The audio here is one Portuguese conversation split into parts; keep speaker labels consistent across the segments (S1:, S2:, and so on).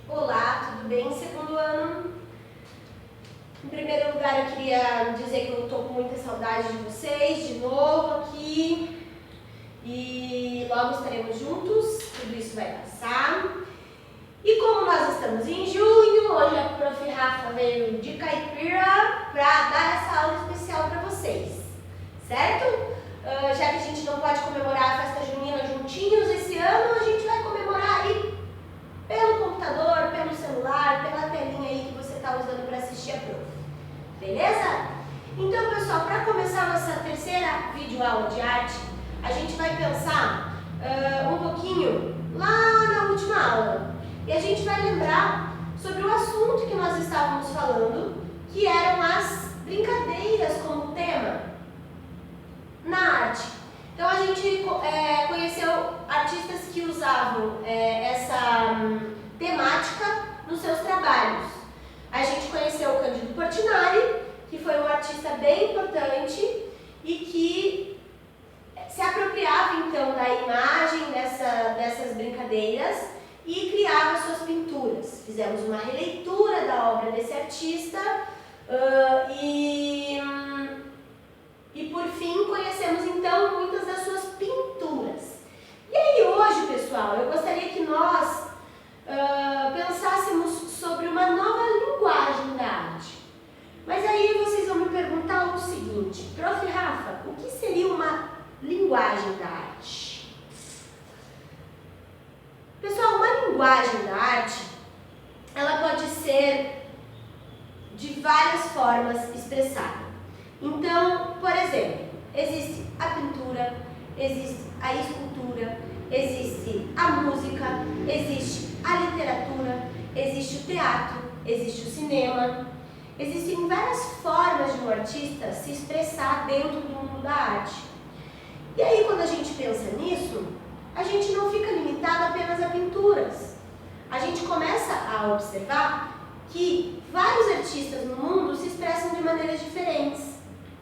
S1: Olá, tudo bem? Segundo ano. Em primeiro lugar, eu queria dizer que eu estou com muita saudade de vocês, de novo aqui. E logo estaremos juntos, tudo isso vai passar. E como nós estamos em junho, hoje a Prof. Rafa veio de caipira para dar essa aula especial para vocês, certo? Já que a gente não pode comemorar a festa junina juntinhos esse ano, a gente vai comemorar aí pelo computador, pelo celular, pela telinha aí que você está usando para assistir a Prof. Beleza? Então, pessoal, para começar a nossa terceira videoaula de arte, a gente vai pensar um pouquinho lá na última aula. E a gente vai lembrar sobre o assunto que nós estávamos falando, que eram as brincadeiras como tema na arte. Então a gente conheceu artistas que usavam essa temática nos seus trabalhos. A gente conheceu o Cândido Portinari, que foi um artista bem importante e que se apropriava então da imagem dessas brincadeiras e criava suas pinturas. Fizemos uma releitura da obra desse artista e por fim conhecemos então muitas das suas pinturas. E aí hoje, pessoal, eu gostaria que nós pensássemos sobre uma nova linguagem da arte. Mas aí vocês vão me perguntar o seguinte: Prof. Rafa, o que seria uma linguagem da arte? Pessoal, uma linguagem da arte, ela pode ser de várias formas expressada. Então, por exemplo, existe a pintura, existe a escultura, existe a música, existe a literatura, existe o teatro, existe o cinema. Existem várias formas de um artista se expressar dentro do mundo da arte. E aí, quando a gente pensa nisso, a gente não fica limitado apenas a pinturas. A gente começa a observar que vários artistas no mundo se expressam de maneiras diferentes,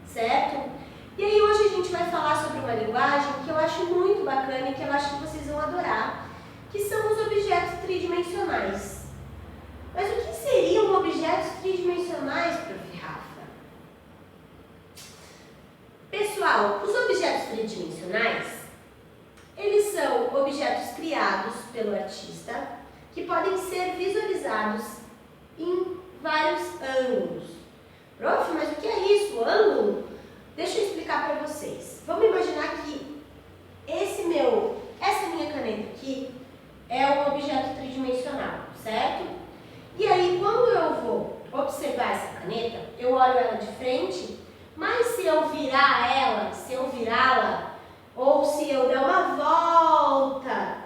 S1: certo? E aí hoje a gente vai falar sobre uma linguagem que eu acho muito bacana e que eu acho que vocês vão adorar, que são os objetos tridimensionais. Mas o que seriam objetos tridimensionais, Prof. Rafa? Pessoal, os objetos tridimensionais, eles são objetos criados pelo artista que podem ser visualizados em vários ângulos. Prof, mas o que é isso, ângulo? Deixa eu explicar para vocês. Vamos imaginar que essa minha caneta aqui é um objeto tridimensional, certo? E aí, quando eu vou observar essa caneta, eu olho ela de frente, mas se eu virar ela, se eu virá-la, ou se eu der uma volta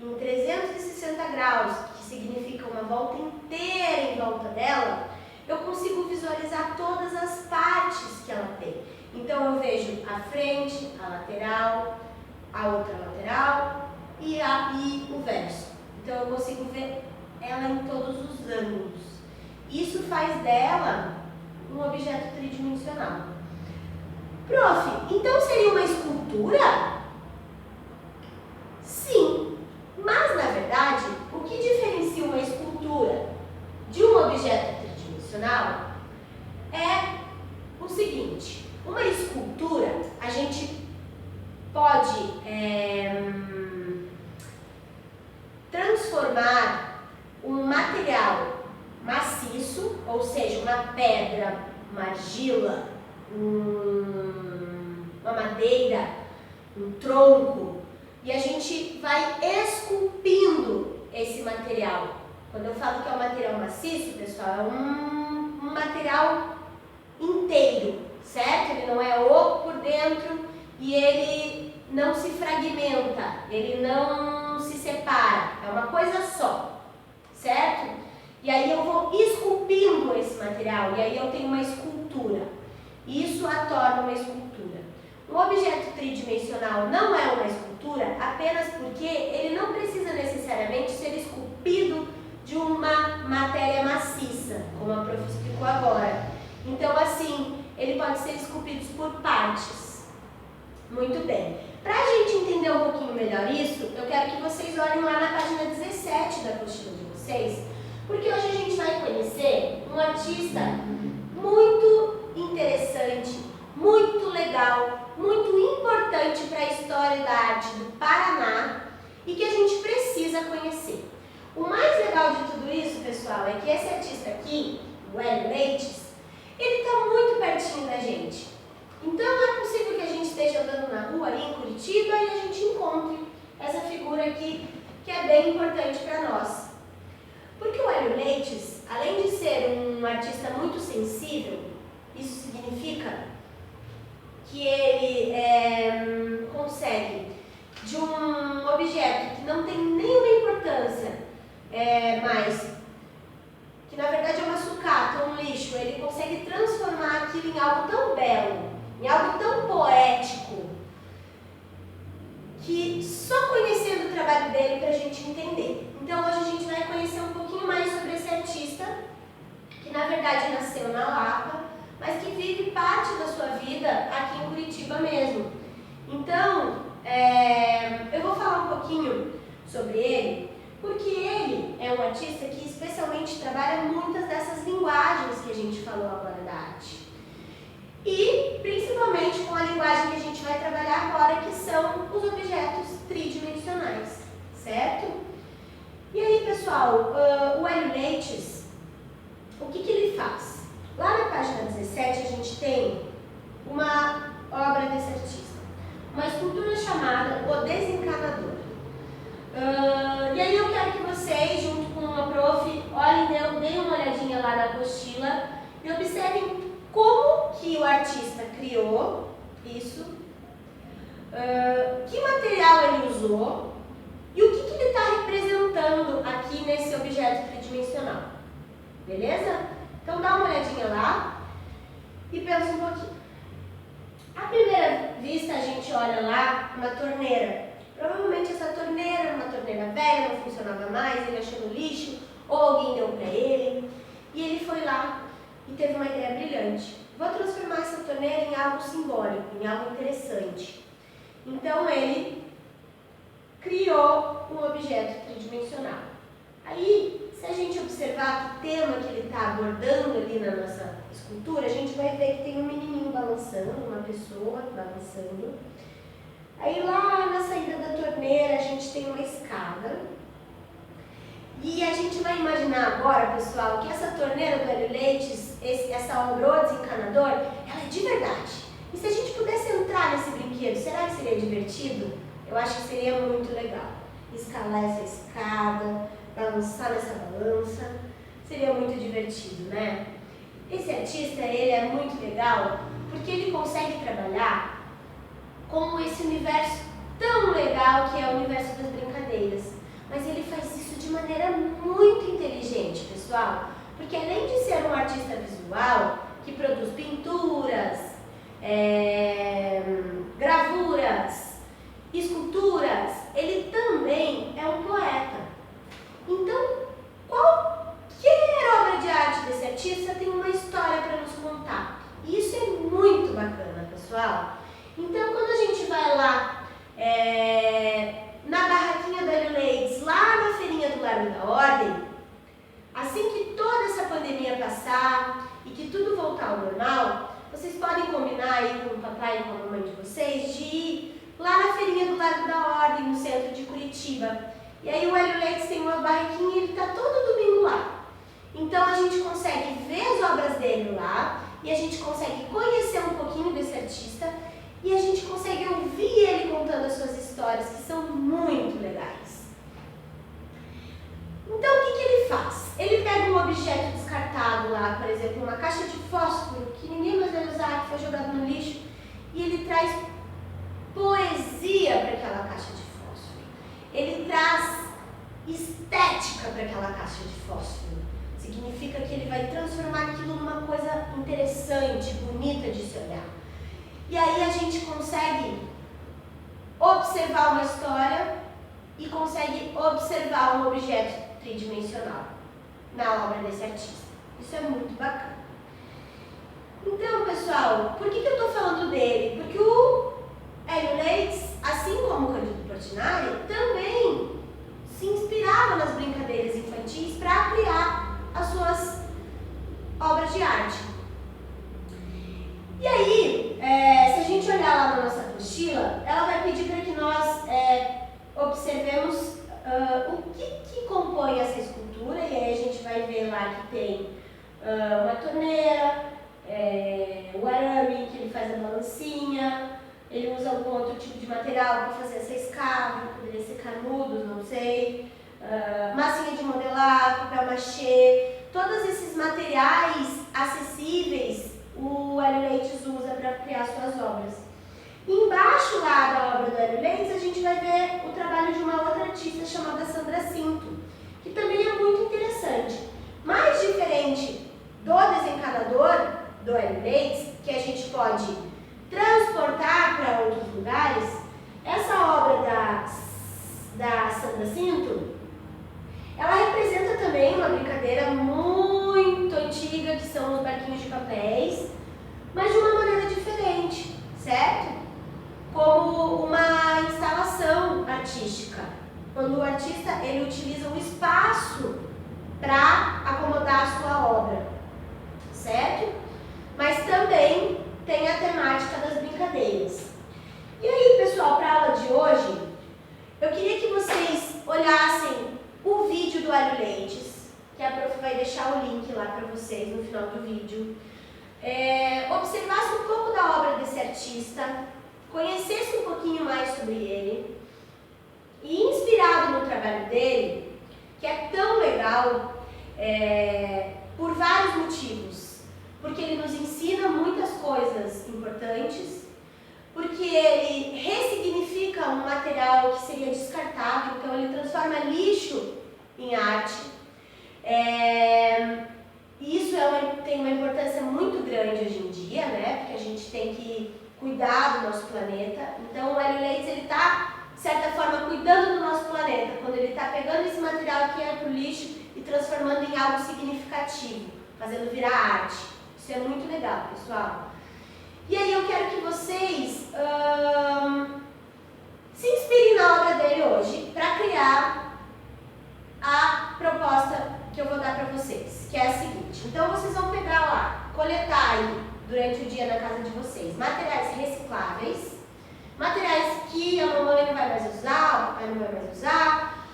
S1: em 360 graus, que significa uma volta inteira em volta dela, eu consigo visualizar todas as partes que ela tem. Então eu vejo a frente, a lateral, a outra lateral e o verso. Então eu consigo ver ela em todos os ângulos. Isso faz dela um objeto tridimensional. Prof, então seria uma escultura? Sim, mas na verdade, o que diferencia uma escultura de um objeto tridimensional é o seguinte: uma escultura a gente pode transformar um material maciço, ou seja, uma pedra, uma argila, uma madeira, um tronco, e a gente vai esculpindo esse material. Quando eu falo que é um material maciço, pessoal, é um material inteiro, certo? Ele não é oco por dentro e ele não se fragmenta, ele não se separa, é uma coisa só, certo? E aí eu vou esculpindo esse material e aí eu tenho uma escultura. Isso a torna uma escultura. Um objeto tridimensional não é uma escultura apenas porque ele não precisa necessariamente ser esculpido de uma matéria maciça, como a prof explicou agora. Então, assim, ele pode ser esculpido por partes. Muito bem. Para a gente entender um pouquinho melhor isso, eu quero que vocês olhem lá na página 17 da apostila de vocês, porque hoje a gente vai conhecer um artista muito interessante, muito legal, muito importante para a história da arte do Paraná e que a gente precisa conhecer. O mais legal de tudo isso, pessoal, é que esse artista aqui, o Hélio Leites, ele está muito pertinho da gente. Então é possível que a gente esteja andando na rua ali em Curitiba e a gente encontre essa figura aqui que é bem importante para nós. Porque o Hélio Leites, além de ser um artista muito sensível, isso significa que ele consegue, de um objeto que não tem nenhuma importância, mas que na verdade é uma sucata, um lixo, ele consegue transformar aquilo em algo tão belo, em algo tão poético, que só conhecendo o trabalho dele para a gente entender. Então hoje a gente vai conhecer um pouquinho mais sobre esse artista, que na verdade nasceu na Lapa, mas que vive parte da sua vida aqui em Curitiba mesmo. Então, eu vou falar um pouquinho sobre ele, porque ele é um artista que especialmente trabalha muitas dessas linguagens que a gente falou agora da arte. E principalmente com a linguagem que a gente vai trabalhar agora, que são os objetos tridimensionais, certo? E aí, pessoal, o Hélio Leites, o que ele faz? Lá na página 17 a gente tem uma obra desse artista, uma escultura chamada O Desencanador. E aí eu quero que vocês, junto com a prof, olhem, deem uma olhadinha lá na apostila e observem como que o artista criou isso, que material ele usou e o que ele está representando aqui nesse objeto tridimensional. Beleza? Então dá uma olhadinha lá e pensa um pouquinho. À primeira vista a gente olha lá uma torneira. Provavelmente essa torneira era uma torneira velha, não funcionava mais, ele achou no lixo, ou alguém deu para ele, e ele foi lá e teve uma ideia brilhante. Vou transformar essa torneira em algo simbólico, em algo interessante. Então ele criou um objeto tridimensional. Aí, se a gente observar que tema que ele está abordando ali na nossa escultura, a gente vai ver que tem um menininho balançando, uma pessoa balançando. Aí lá na saída da torneira a gente tem uma escada. E a gente vai imaginar agora, pessoal, que essa torneira do Hélio Leites, essa obra O Desencanador, ela é de verdade. E se a gente pudesse entrar nesse brinquedo, será que seria divertido? Eu acho que seria muito legal. Escalar essa escada, balançar nessa balança, seria muito divertido, né? Esse artista, ele é muito legal porque ele consegue trabalhar com esse universo tão legal que é o universo das brincadeiras. Mas ele faz isso de maneira muito inteligente, pessoal, porque além de ser um artista visual, que produz pinturas, gravuras, esculturas, ele também é um poeta. Então, qualquer obra de arte desse artista tem uma história para nos contar. E isso é muito bacana, pessoal. Então, quando a gente vai lá na barraquinha do Hélio Leites, lá na feirinha do Largo da Ordem, assim que toda essa pandemia passar e que tudo voltar ao normal, vocês podem combinar aí com o papai e com a mamãe de vocês de ir lá na feirinha do Largo da Ordem, no centro de Curitiba. E aí o Hélio Leites tem uma barraquinha e ele está todo domingo lá. Então a gente consegue ver as obras dele lá e a gente consegue conhecer um pouquinho desse artista e a gente consegue ouvir ele contando as suas histórias, que são muito legais. Então o que ele faz? Ele pega um objeto descartado lá, por exemplo, uma caixa de fósforo que ninguém mais vai usar, que foi jogado no lixo, e ele traz poesia para aquela caixa de fósforo. Ele traz estética para aquela caixa de fósforo. Significa que ele vai transformar aquilo numa coisa interessante, bonita de se olhar. E aí a gente consegue observar uma história e consegue observar um objeto tridimensional na obra desse artista. Isso é muito bacana. Então, pessoal, por que eu estou falando dele? Porque o Hélio Leitz, assim como Cândido Portinari, também se inspirava nas brincadeiras infantis para criar as suas obras de arte. E aí, se a gente olhar lá na nossa apostila, ela vai pedir para que nós observemos o que compõe essa escultura, e aí a gente vai ver lá que tem uma torneira, o arame, que ele faz a balancinha, ele usa algum outro tipo de material para fazer essa escava, poderia ser canudos, não sei, massinha de modelar, papel machê, todos esses materiais acessíveis o Hélio Leitz usa para criar suas obras. Embaixo lá da obra do Hélio Leitz, a gente vai ver o trabalho de uma outra artista chamada Sandra Cinto, que também é muito interessante. Mais diferente do desencanador do Hélio Leitz, que a gente pode transportar para outros lugares, essa obra da Sandra Cinto, ela representa também uma brincadeira muito antiga, que são os barquinhos de papéis, mas de uma maneira diferente, certo? Como uma instalação artística, quando o artista ele utiliza um espaço para acomodar a sua obra, certo? Mas também tem a temática das brincadeiras. E aí, pessoal, para a aula de hoje, eu queria que vocês olhassem o vídeo do Hélio Leitz, que a prof vai deixar o link lá para vocês no final do vídeo. Observasse um pouco da obra desse artista, conhecesse um pouquinho mais sobre ele e, inspirado no trabalho dele, que é tão legal por vários motivos, porque ele nos ensina muitas coisas importantes, porque ele ressignifica um material que seria descartável, então ele transforma lixo em arte. Isso tem uma importância muito grande hoje em dia, né? Porque a gente tem que cuidar do nosso planeta. Então o Hélio Leitz ele está, de certa forma, cuidando do nosso planeta, quando ele está pegando esse material que é para o lixo e transformando em algo significativo, fazendo virar arte. Isso é muito legal, pessoal. E aí eu quero que vocês se inspirem na obra dele hoje para criar a proposta que eu vou dar para vocês, que é a seguinte. Então vocês vão pegar lá, coletar aí durante o dia na casa de vocês materiais recicláveis, materiais que a mamãe não vai mais usar, o papai não vai mais usar,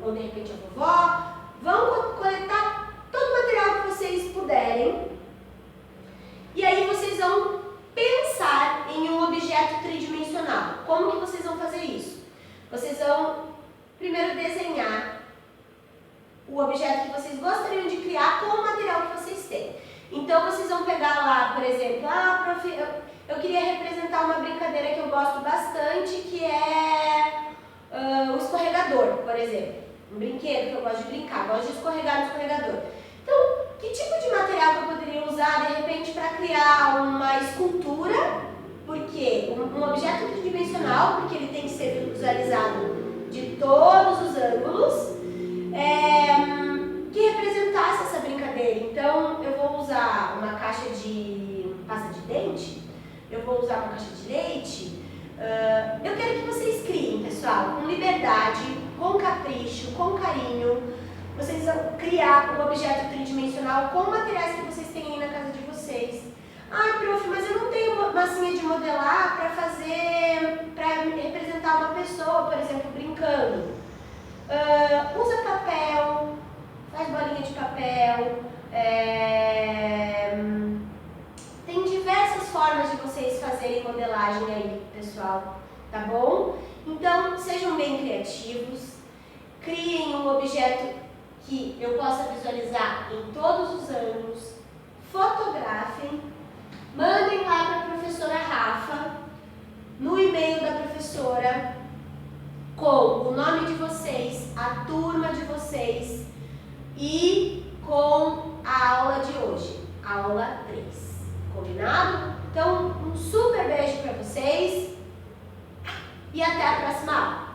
S1: ou de repente a vovó. Vão coletar todo o material que vocês puderem. E aí vocês vão pensar em um objeto tridimensional. Como que vocês vão fazer isso? Vocês vão primeiro desenhar o objeto que vocês gostariam de criar com o material que vocês têm. Então vocês vão pegar lá, por exemplo, prof, eu queria representar uma brincadeira que eu gosto bastante, que é o escorregador, por exemplo. Um brinquedo que eu gosto de brincar, gosto de escorregar no escorregador. Então, que tipo de material que eu poderia usar, de repente, para criar uma escultura? Porque um objeto tridimensional, porque ele tem que ser visualizado de todos os ângulos, que representasse essa brincadeira. Então, eu vou usar uma caixa de pasta de dente, eu vou usar uma caixa de leite. Eu quero que vocês criem, pessoal, com liberdade, com capricho, com carinho. Vocês vão criar um objeto tridimensional com materiais que vocês têm aí na casa de vocês. Ai, prof, mas eu não tenho massinha de modelar para representar uma pessoa, por exemplo, brincando. Usa papel, faz bolinha de papel. Tem diversas formas de vocês fazerem modelagem aí, pessoal, tá bom? Então, sejam bem criativos, criem um objeto que eu possa visualizar em todos os ângulos, fotografem, mandem lá para a professora Rafa, no e-mail da professora, com o nome de vocês, a turma de vocês e com a aula de hoje, aula 3. Combinado? Então, um super beijo para vocês e até a próxima aula.